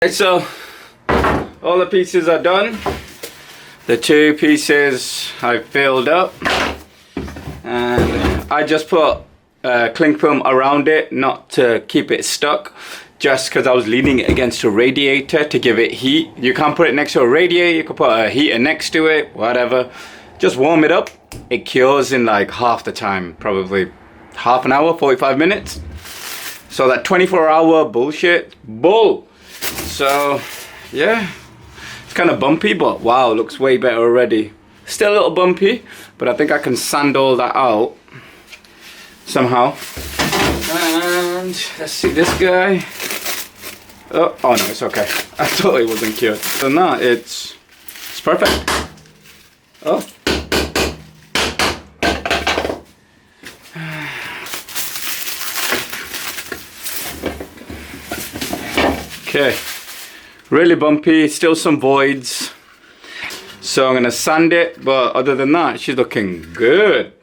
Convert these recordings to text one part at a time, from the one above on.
Okay, so all the pieces are done. The 2 pieces I filled up, and I just put cling film around it, not to keep it stuck, just because I was leaning it against a radiator to give it heat. You can't put it next to a radiator, you can put a heater next to it, whatever. Just warm it up. It cures in like half the time, probably half an hour, 45 minutes. So that 24-hour bullshit, bull. So yeah, it's kind of bumpy, but wow, looks way better already. Still a little bumpy, but I think I can sand all that out somehow. And let's see this guy. Oh no, it's okay. I thought it wasn't cured. So no, it's perfect. Oh. Okay, really bumpy, still some voids. So I'm gonna sand it, but other than that, she's looking good.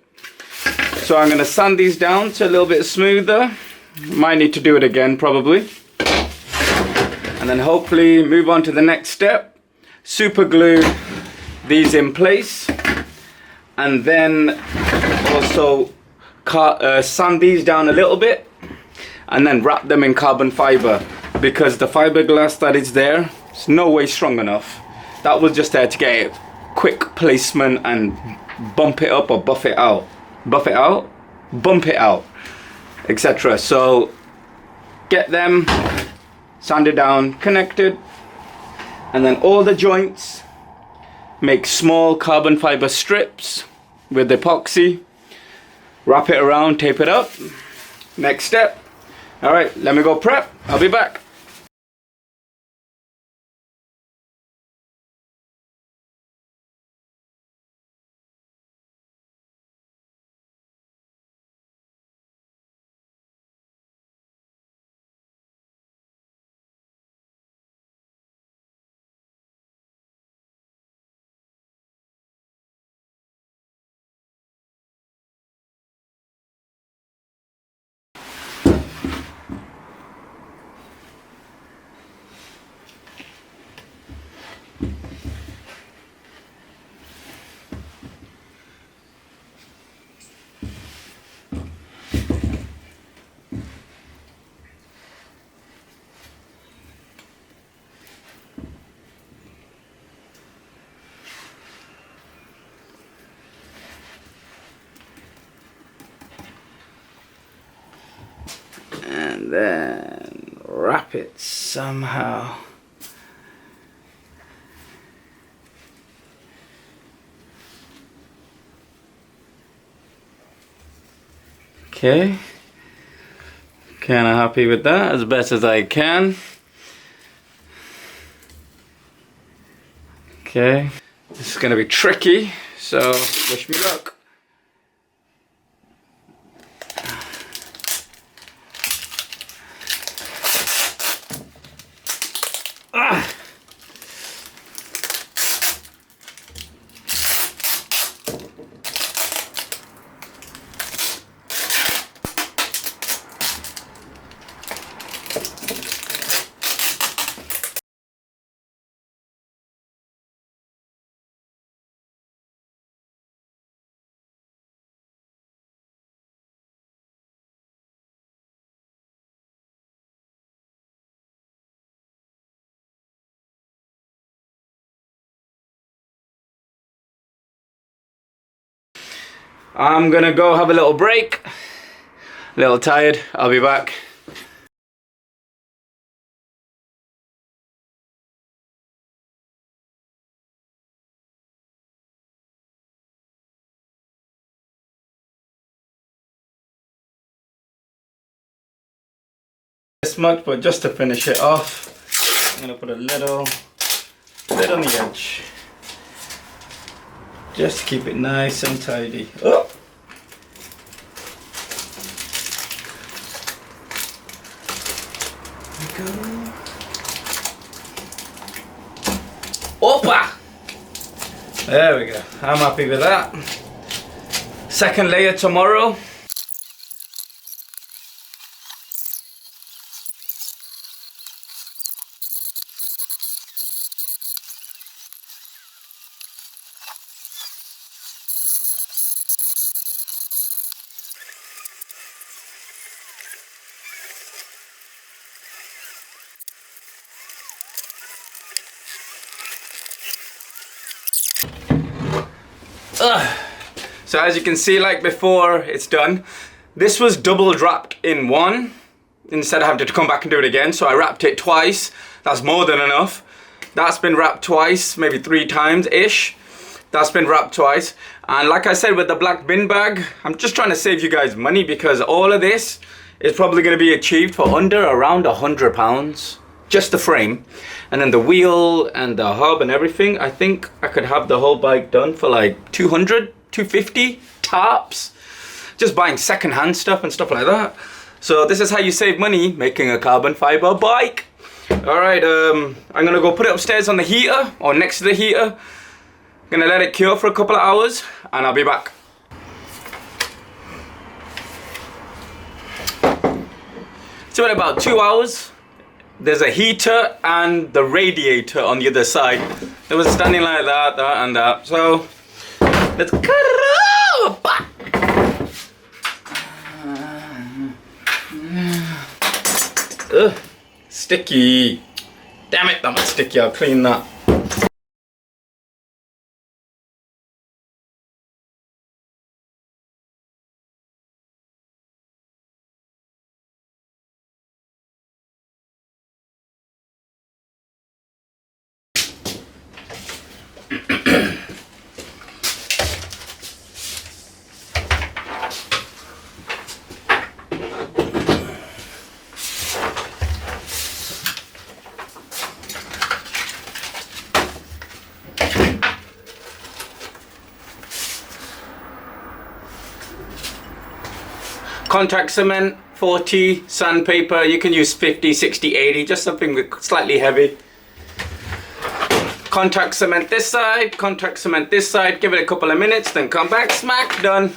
So I'm gonna sand these down to a little bit smoother. Might need to do it again, probably. And then hopefully move on to the next step. Super glue these in place. And then also sand these down a little bit. And then wrap them in carbon fiber. Because the fiberglass that is there, it's no way strong enough. That was just there to get a quick placement and bump it up or buff it out. Buff it out, bump it out, etc. So get them sanded down, connected, and then all the joints, make small carbon fiber strips with epoxy, wrap it around, tape it up. Next step. All right, let me go prep. I'll be back. And then wrap it somehow. Okay, kind of happy with that, as best as I can. Okay, this is gonna be tricky, so wish me luck. I'm gonna go have a little break. A little tired. I'll be back. This much, but just to finish it off, I'm gonna put a little bit on the edge. Just to keep it nice and tidy. Oh. There we go. Opa! There we go. I'm happy with that. Second layer tomorrow. So as you can see, like before, it's done. This was double wrapped in one, instead of having to come back and do it again. So I wrapped it twice. That's more than enough. That's been wrapped twice, maybe 3 times-ish. That's been wrapped twice. And like I said, with the black bin bag, I'm just trying to save you guys money, because all of this is probably going to be achieved for under around £100. Just the frame. And then the wheel and the hub and everything, I think I could have the whole bike done for like 200, 250 tops. Just buying secondhand stuff and stuff like that. So this is how you save money making a carbon fiber bike. Alright, I'm gonna go put it upstairs on the heater, or next to the heater. Gonna let it cure for a couple of hours and I'll be back. So in about 2 hours, there's a heater and the radiator on the other side. It was standing like that, that and that. So let's cut it up. Ugh, sticky. Damn it, that was sticky. I'll clean that. Contact cement, 40, sandpaper, you can use 50, 60, 80, just something slightly heavy. Contact cement this side, contact cement this side, give it a couple of minutes, then come back, smack, done.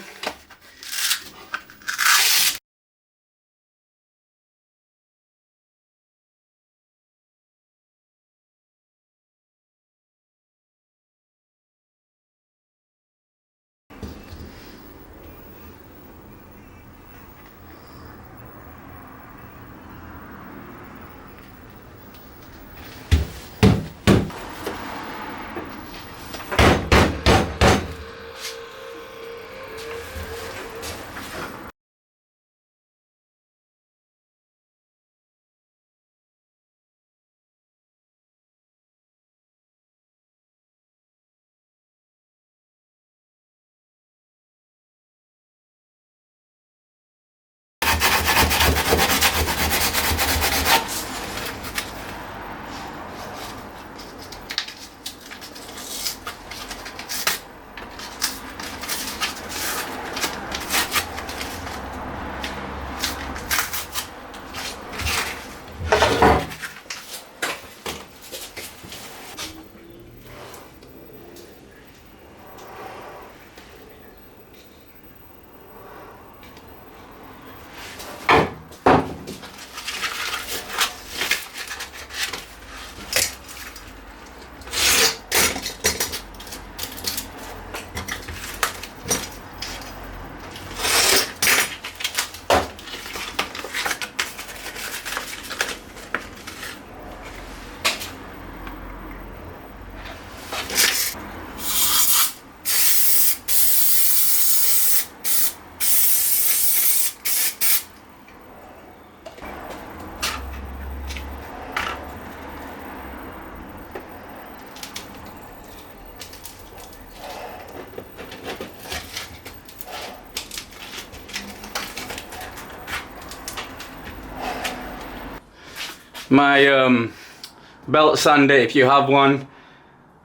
My belt sander, if you have one.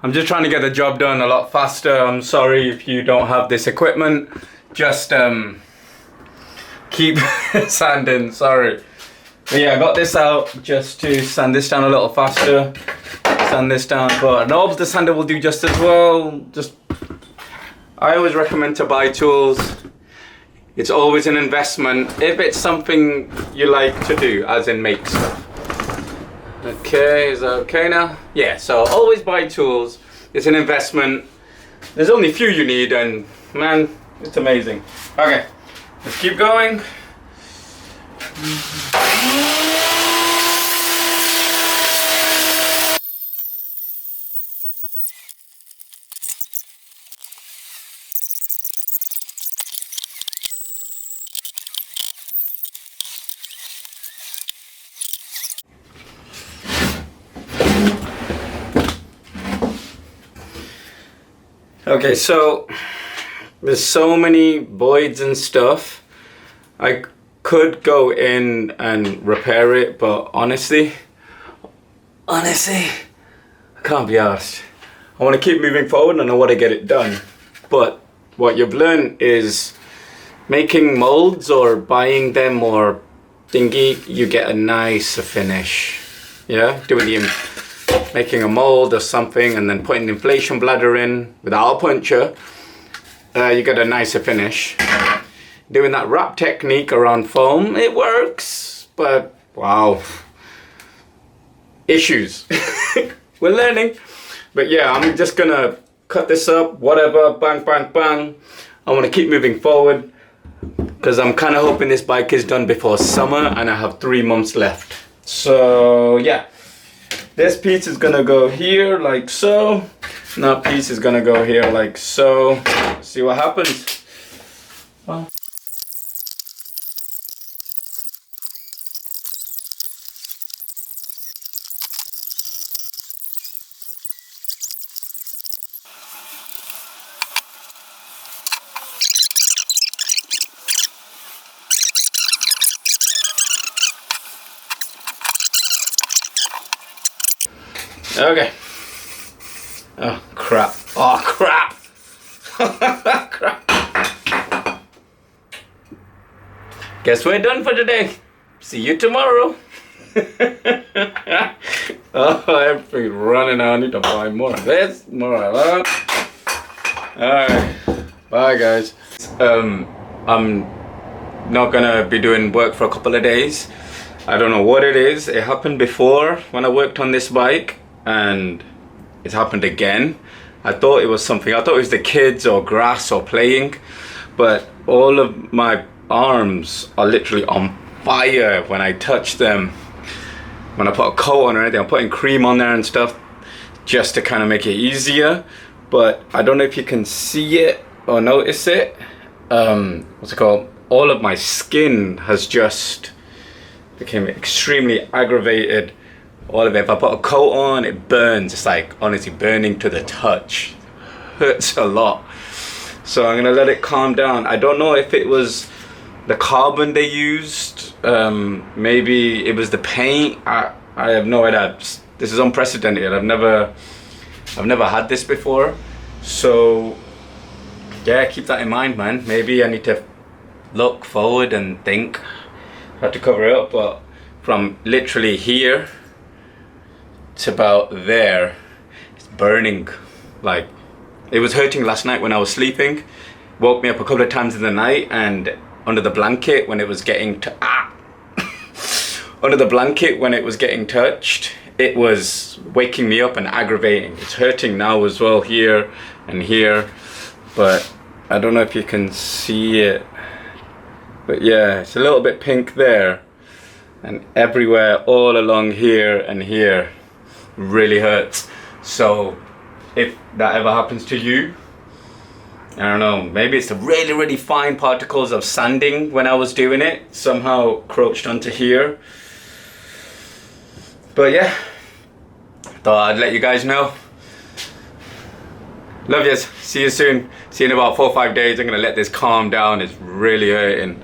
I'm just trying to get the job done a lot faster. I'm sorry if you don't have this equipment. Just keep sanding, sorry. But yeah, I got this out just to sand this down a little faster. Sand this down, but knobs the sander will do just as well. I always recommend to buy tools. It's always an investment if it's something you like to do, as in make stuff. Okay, is that okay now? Yeah, so always buy tools. It's an investment. There's only a few you need, and man, it's amazing. Okay, let's keep going. Okay, so there's so many voids and stuff. I could go in and repair it, but honestly, I can't be arsed. I want to keep moving forward and I want to get it done. But what you've learned is making molds or buying them or thingy, you get a nicer finish. Yeah, making a mold or something and then putting the inflation bladder in without a puncher, you get a nicer finish. Doing that wrap technique around foam, it works, but wow, issues. We're learning. But yeah, I'm just gonna cut this up, whatever, bang, bang, bang. I wanna keep moving forward because I'm kind of hoping this bike is done before summer and I have 3 months left. So yeah, this piece is gonna go here like so. And that piece is gonna go here like so. See what happens. Well. Okay. Oh crap. Oh crap. Crap. Guess we're done for today. See you tomorrow. Oh, everything's running out. I need to buy more of this, more of that. Alright. Bye guys. I'm not gonna be doing work for a couple of days. I don't know what it is. It happened before when I worked on this bike. And it happened again. I thought it was something, I thought it was the kids or grass or playing, but all of my arms are literally on fire when I touch them. When I put a coat on or anything, I'm putting cream on there and stuff just to kind of make it easier. But I don't know if you can see it or notice it. What's it called? All of my skin has just became extremely aggravated. All of it. If I put a coat on, it burns. It's like honestly burning to the touch. Hurts a lot. So I'm gonna let it calm down. I don't know if it was the carbon they used. Maybe it was the paint. I have no idea. This is unprecedented. I've never had this before. So yeah, keep that in mind, man. Maybe I need to look forward and think how to cover it up. But from literally here. It's about there. It's burning. Like it was hurting last night when I was sleeping. Woke me up a couple of times in the night and under the blanket when it was getting under the blanket when it was getting touched, it was waking me up and aggravating. It's hurting now as well here and here, but I don't know if you can see it. But yeah, it's a little bit pink there and everywhere all along here and here. Really hurts. So if that ever happens to you, I don't know, maybe it's the really fine particles of sanding when I was doing it somehow crouched onto here. But yeah, thought I'd let you guys know. Love yous. See you soon. See you in about 4 or 5 days. I'm gonna let this calm down. It's really hurting.